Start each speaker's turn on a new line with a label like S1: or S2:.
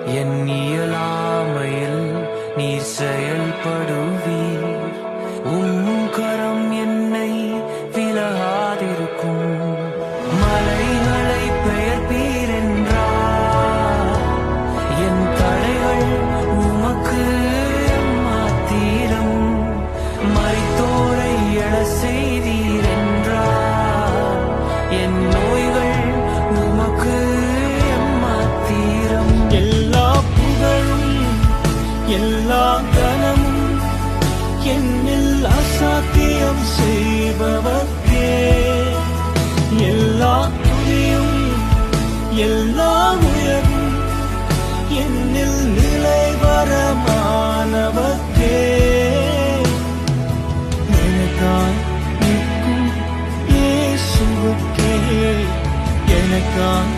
S1: என் இயலாமையில் நீர் செயல்படுவீர். கரம் என்னை விலகாதிருக்கும். மலைகளை பெயர்ப்பீர் என்றார். என் தடைகள் உமக்கு மாத்திரம். மரித்தோரை எழ செய்தீர் என்றார். என் நோய்கள் உமக்கு மாத்திரம்.
S2: எல்லா புகழும் எல்லா கனமும் என்னில் அசாத்தியம் செய்பவர்க்கே. எல்லா துதியும் எல்லா உயர்வும் என்னில் நிலைவரமானவர்க்கே. எனக்காய் நிற்கும் இயேசுவுக்கே, எனக்காய்